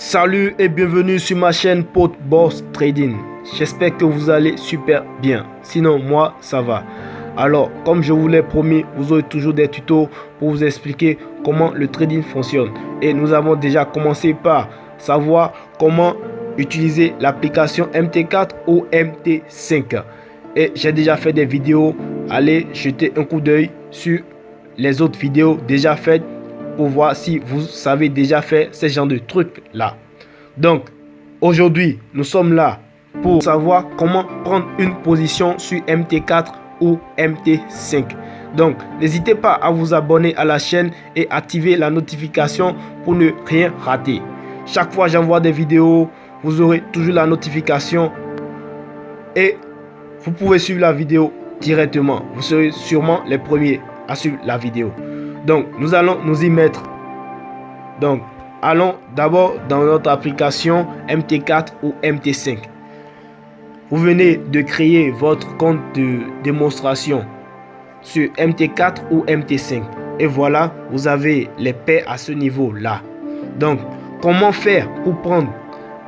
Salut et bienvenue sur ma chaîne Boss Trading. J'espère que vous allez super bien. Sinon, moi, ça va. Alors, comme je vous l'ai promis, vous aurez toujours des tutos pour vous expliquer comment le trading fonctionne. Et nous avons déjà commencé par savoir comment utiliser l'application MT4 ou MT5. Et j'ai déjà fait des vidéos. Allez jeter un coup d'œil sur les autres vidéos déjà faites pour voir si vous savez déjà faire ce genre de trucs là. Donc aujourd'hui nous sommes là pour savoir comment prendre une position sur MT4 ou MT5. Donc n'hésitez pas à vous abonner à la chaîne et activer la notification pour ne rien rater. Chaque fois j'envoie des vidéos, vous aurez toujours la notification et vous pouvez suivre la vidéo directement. Vous serez sûrement les premiers à suivre la vidéo. Donc nous allons nous y mettre. Donc allons d'abord dans notre application MT4 ou MT5. Vous venez de créer votre compte de démonstration sur MT4 ou MT5 et voilà, vous avez les paires à ce niveau là. Donc comment faire pour prendre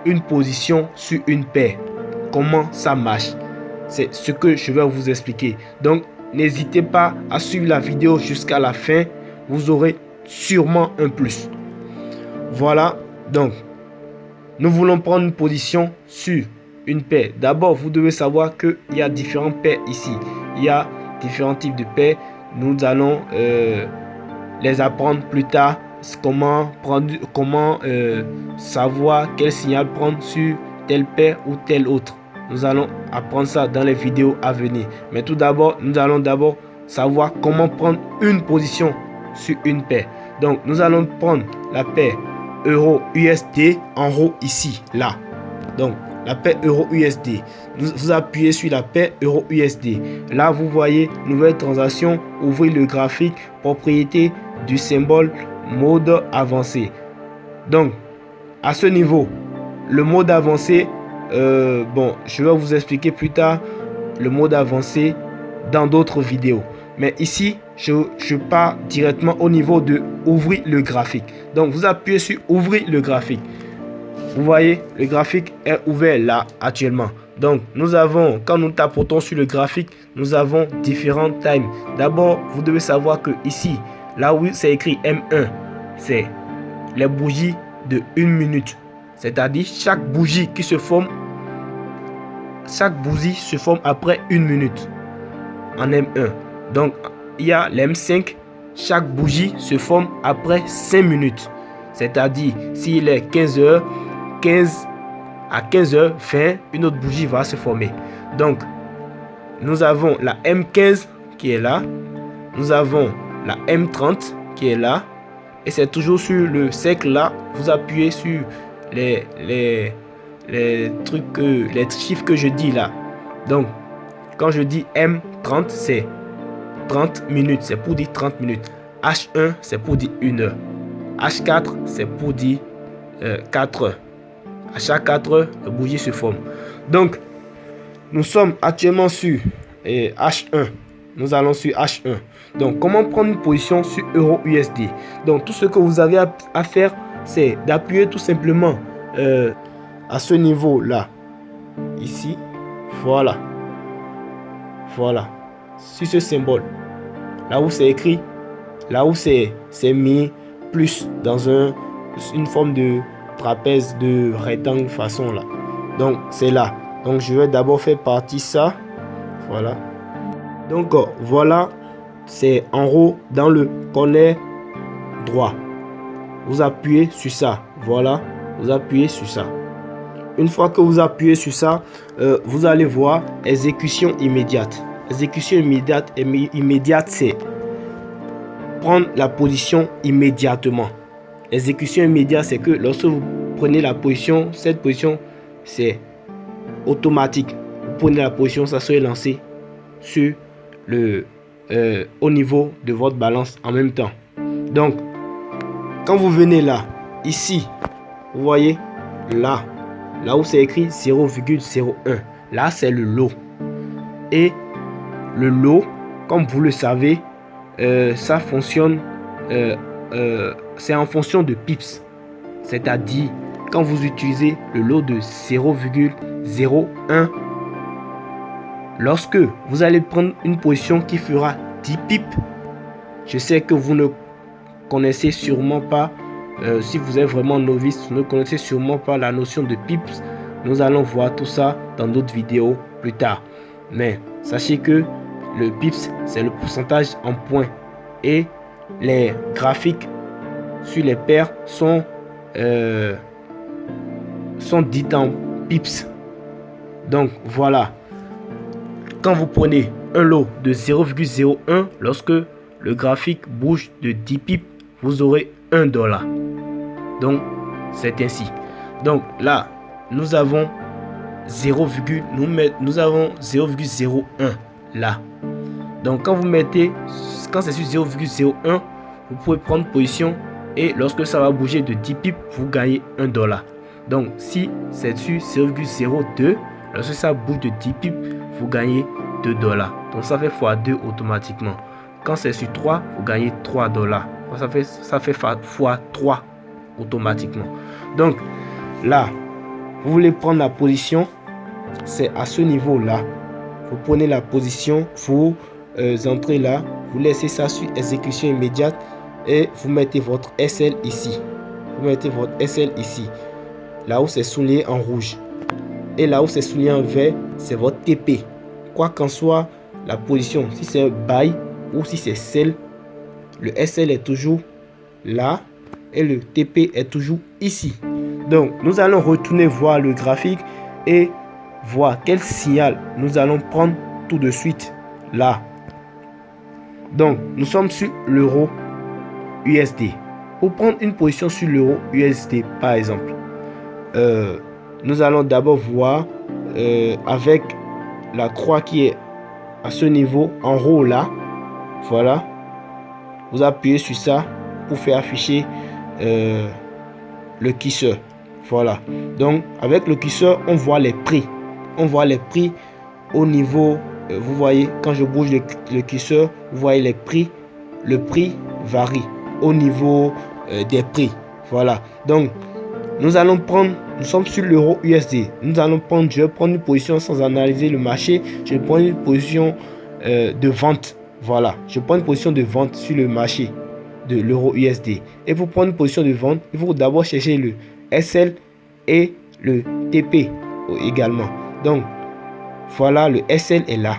une position sur une paire? Comment ça marche? C'est ce que je vais vous expliquer. Donc n'hésitez pas à suivre la vidéo jusqu'à la fin. Vous aurez sûrement un plus. Voilà, donc nous voulons prendre une position sur une paire. D'abord, vous devez savoir qu'il y a différentes paires ici. Il y a différents types de paires. Nous allons les apprendre plus tard. Comment savoir quel signal prendre sur telle paire ou telle autre. Nous allons apprendre ça dans les vidéos à venir. Mais tout d'abord, nous allons d'abord savoir comment prendre une position sur une paire. Donc nous allons prendre la paire euro USD en haut ici là. Donc la paire euro USD, vous appuyez sur la paire euro USD. Là vous voyez nouvelle transaction, ouvrez le graphique, propriété du symbole, mode avancé. Donc à ce niveau le mode avancé, bon je vais vous expliquer plus tard le mode avancé dans d'autres vidéos. Mais ici, je pars directement au niveau de ouvrir le graphique. Donc, vous appuyez sur ouvrir le graphique. Vous voyez, le graphique est ouvert là actuellement. Donc, nous avons, quand nous tapotons sur le graphique, nous avons différents times. D'abord, vous devez savoir que ici, là où c'est écrit M1, c'est les bougies de 1 minute. C'est-à-dire, chaque bougie se forme après 1 minute en M1. Donc, il y a l'M5, chaque bougie se forme après 5 minutes. C'est-à-dire, s'il est 15h, 15 à 15h20, une autre bougie va se former. Donc, nous avons la M15 qui est là. Nous avons la M30 qui est là. Et c'est toujours sur le cercle là. Vous appuyez sur les trucs, les chiffres que je dis là. Donc, quand je dis M30, c'est 30 minutes, c'est pour dire 30 minutes. H1, c'est pour dire 1 heure. H4, c'est pour dire 4 heures. À chaque 4 heures, la bougie se forme. Donc, nous sommes actuellement sur H1. Nous allons sur H1. Donc, comment prendre une position sur Euro USD? Donc, tout ce que vous avez à faire, c'est d'appuyer tout simplement à ce niveau-là. Ici, voilà. Voilà. Sur ce symbole, là où c'est écrit, là où c'est mis plus dans une forme de trapèze, de rectangle façon là. Donc c'est là. Donc je vais d'abord faire partie ça. Voilà. Donc voilà, c'est en haut dans le corner droit. Vous appuyez sur ça. Voilà, vous appuyez sur ça. Une fois que vous appuyez sur ça, vous allez voir exécution immédiate. Exécution immédiate, c'est prendre la position immédiatement. Exécution immédiate, c'est que lorsque vous prenez la position, cette position, c'est automatique. Vous prenez la position, ça sera lancé sur au niveau de votre balance en même temps. Donc, quand vous venez là, ici, vous voyez, là où c'est écrit 0,01, là c'est le lot. Et le lot, comme vous le savez, ça fonctionne, c'est en fonction de pips. C'est-à-dire quand vous utilisez le lot de 0,01, lorsque vous allez prendre une position qui fera 10 pips, je sais que vous ne connaissez sûrement pas, si vous êtes vraiment novice, vous ne connaissez sûrement pas la notion de pips. Nous allons voir tout ça dans d'autres vidéos plus tard. Mais sachez que le pips, c'est le pourcentage en points. Et les graphiques sur les paires sont dits en pips. Donc voilà. Quand vous prenez un lot de 0,01, lorsque le graphique bouge de 10 pips, vous aurez $1. Donc c'est ainsi. Donc là, nous avons 0,01 là. Donc quand c'est sur 0,01, vous pouvez prendre position et lorsque ça va bouger de 10 pips, vous gagnez $1. Donc si c'est sur 0,02, lorsque ça bouge de 10 pips, vous gagnez $2. Donc ça fait x2 automatiquement. Quand c'est sur 3, vous gagnez $3. Ça fait x3 automatiquement. Donc là, vous voulez prendre la position, c'est à ce niveau là. Vous prenez la position, vous entrez là, vous laissez ça sur exécution immédiate et vous mettez votre SL ici. Vous mettez votre SL ici, là où c'est souligné en rouge. Et là où c'est souligné en vert, c'est votre TP. Quoi qu'en soit la position, si c'est un buy ou si c'est sell, le SL est toujours là et le TP est toujours ici. Donc nous allons retourner voir le graphique et voir quel signal nous allons prendre tout de suite là. Donc nous sommes sur l'euro USD. Pour prendre une position sur l'euro USD par exemple, nous allons d'abord voir avec la croix qui est à ce niveau en haut là. Voilà, vous appuyez sur ça pour faire afficher le curseur. Voilà, donc avec le curseur on voit les prix. On voit les prix au niveau, vous voyez quand je bouge le curseur, vous voyez les prix. Le prix varie au niveau des prix. Voilà, donc nous sommes sur l'euro USD. Je vais prendre une position sans analyser le marché. Je vais prendre une position de vente. Voilà, je prends une position de vente sur le marché de l'euro USD. Et pour prendre une position de vente, il faut d'abord chercher le SL et le TP également. Donc voilà, le SL est là.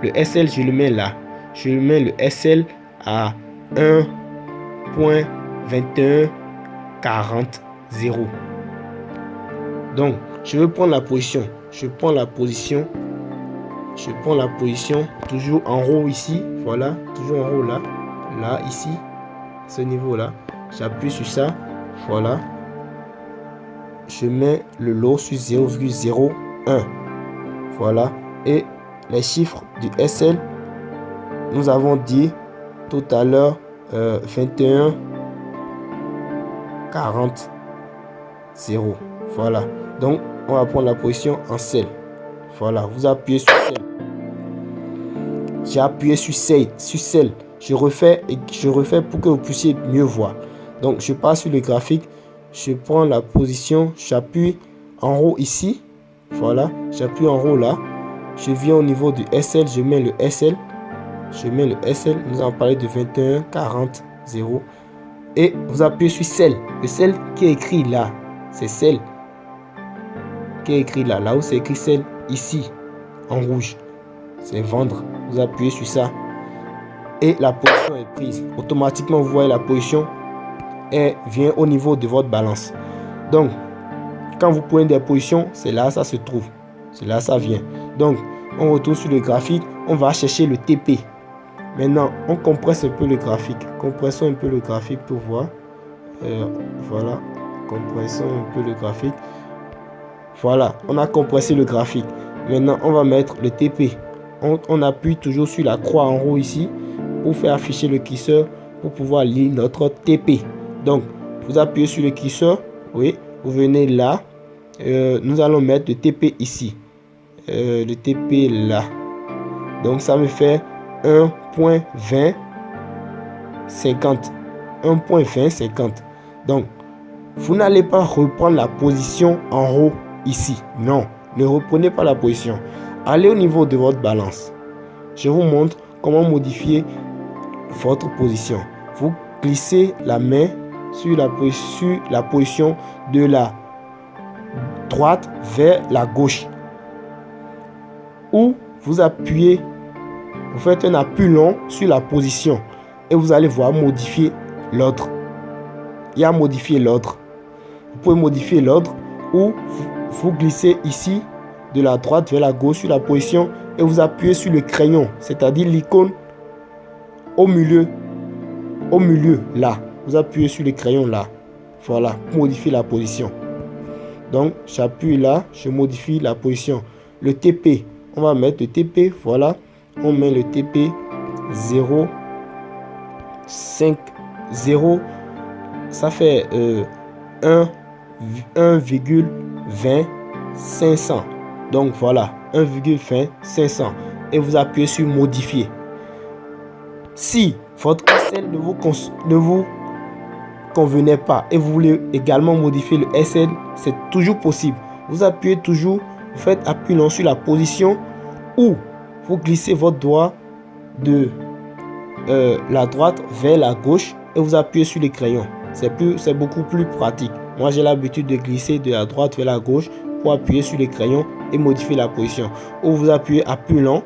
Le SL, je le mets là. Je mets le SL à 1.2140. Donc je vais prendre la position. Je prends la position toujours en haut ici. Voilà, toujours en haut là. Là, ici, ce niveau là. J'appuie sur ça. Voilà. Je mets le lot sur 0,01. Voilà. Et les chiffres du SL, nous avons dit tout à l'heure 21,40. Voilà. Donc, on va prendre la position en sell. Voilà. Vous appuyez sur sell. J'ai appuyé sur sell. Je refais pour que vous puissiez mieux voir. Donc, je passe sur le graphique. Je prends la position. J'appuie en haut ici. Voilà. J'appuie en haut là. Je viens au niveau du SL. Je mets le SL. Nous allons parler de 21,40. Et vous appuyez sur sell. Le sell qui est écrit là. C'est sell. Qui est écrit là. Là où c'est écrit sell. Ici. En rouge. C'est vendre. Vous appuyez sur ça. Et la position est prise. Automatiquement, vous voyez la position et vient au niveau de votre balance. Donc, quand vous prenez des positions, c'est là ça se trouve. C'est là ça vient. Donc, on retourne sur le graphique. On va chercher le TP. Maintenant, on compresse un peu le graphique. Compressons un peu le graphique pour voir. Voilà. Compressons un peu le graphique. Voilà. On a compressé le graphique. Maintenant, on va mettre le TP. On appuie toujours sur la croix en haut ici pour faire afficher le curseur pour pouvoir lire notre TP. Donc, vous appuyez sur le curseur. Oui, vous venez là. Nous allons mettre le TP ici. Le TP là. Donc, ça me fait 1.2050. 1.2050. Donc, vous n'allez pas reprendre la position en haut ici. Non, ne reprenez pas la position. Allez au niveau de votre balance. Je vous montre comment modifier votre position. Vous glissez la main sur la position de la droite vers la gauche. Ou vous appuyez, vous faites un appui long sur la position et vous allez voir modifier l'ordre. Il y a modifier l'ordre. Vous pouvez modifier l'ordre ou vous glissez ici de la droite vers la gauche sur la position et vous appuyez sur le crayon, c'est-à-dire l'icône au milieu là. Vous appuyez sur le crayon là. Voilà, pour modifier la position. Donc, j'appuie là, je modifie la position. Le TP, on va mettre le TP, voilà. On met le TP 0, 5, 0. Ça fait 1,20 500. Donc, voilà, 1,20 500. Et vous appuyez sur modifier. Si votre SL ne vous convenait pas et vous voulez également modifier le SL, c'est toujours possible. Vous appuyez toujours, vous faites appui long sur la position ou vous glissez votre doigt de la droite vers la gauche et vous appuyez sur le crayon. C'est beaucoup plus pratique. Moi, j'ai l'habitude de glisser de la droite vers la gauche pour appuyer sur le crayon et modifier la position. Ou vous appuyez appui long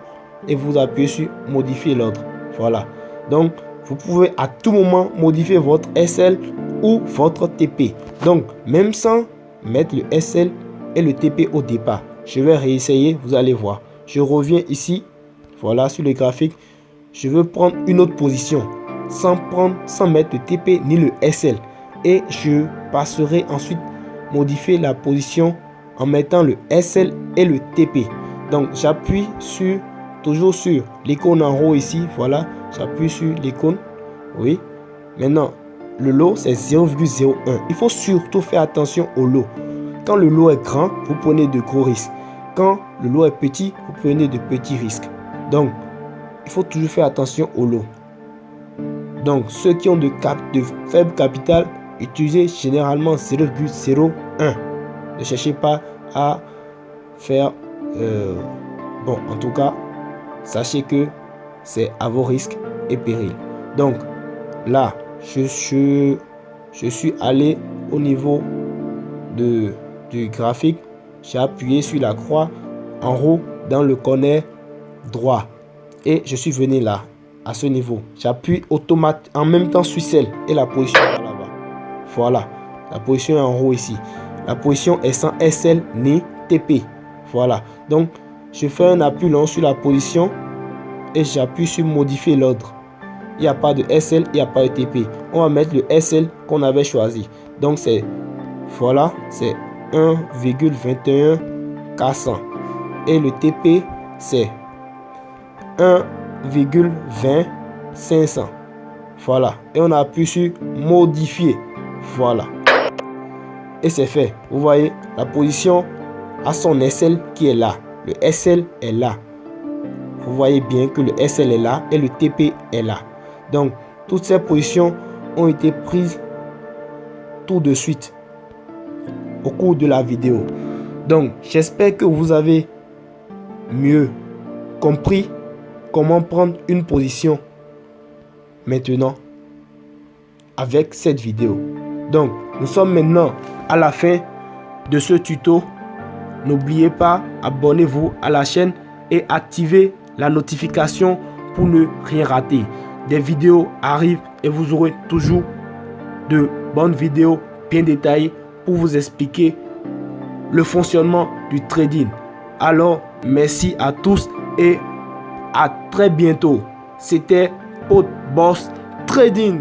et vous appuyez sur modifier l'ordre. Voilà. Donc, vous pouvez à tout moment modifier votre SL ou votre TP. Donc, même sans mettre le SL et le TP au départ. Je vais réessayer, vous allez voir. Je reviens ici, voilà, sur le graphique. Je veux prendre une autre position sans mettre le TP ni le SL. Et je passerai ensuite modifier la position en mettant le SL et le TP. Donc, j'appuie toujours sur l'icône en haut ici, voilà. J'appuie sur l'icône. Oui. Maintenant, le lot, c'est 0,01. Il faut surtout faire attention au lot. Quand le lot est grand, vous prenez de gros risques. Quand le lot est petit, vous prenez de petits risques. Donc, il faut toujours faire attention au lot. Donc, ceux qui ont de faible capital, utilisez généralement 0,01. Ne cherchez pas à faire... bon, en tout cas, sachez que c'est à vos risques et périls. Donc là, je suis allé au niveau du graphique. J'ai appuyé sur la croix en haut dans le corner droit. Et je suis venu là, à ce niveau. J'appuie automatiquement en même temps sur celle et la position là-bas. Voilà, la position est en haut ici. La position est sans SL ni TP. Voilà, donc je fais un appui long sur la position et j'appuie sur modifier l'ordre. Il n'y a pas de SL, il n'y a pas de TP. On va mettre le SL qu'on avait choisi. Donc c'est, voilà, c'est 1,21 400. Et le TP c'est 1,20 500. Voilà. Et on appuie sur modifier. Voilà. Et c'est fait. Vous voyez, la position a son SL qui est là. Le SL est là. Vous voyez bien que le SL est là et le TP est là. Donc, toutes ces positions ont été prises tout de suite au cours de la vidéo. Donc, j'espère que vous avez mieux compris comment prendre une position maintenant avec cette vidéo. Donc, nous sommes maintenant à la fin de ce tuto. N'oubliez pas, abonnez-vous à la chaîne et activez la notification pour ne rien rater. Des vidéos arrivent et vous aurez toujours de bonnes vidéos bien détaillées pour vous expliquer le fonctionnement du trading. Alors, merci à tous et à très bientôt. C'était PotBoss Trading.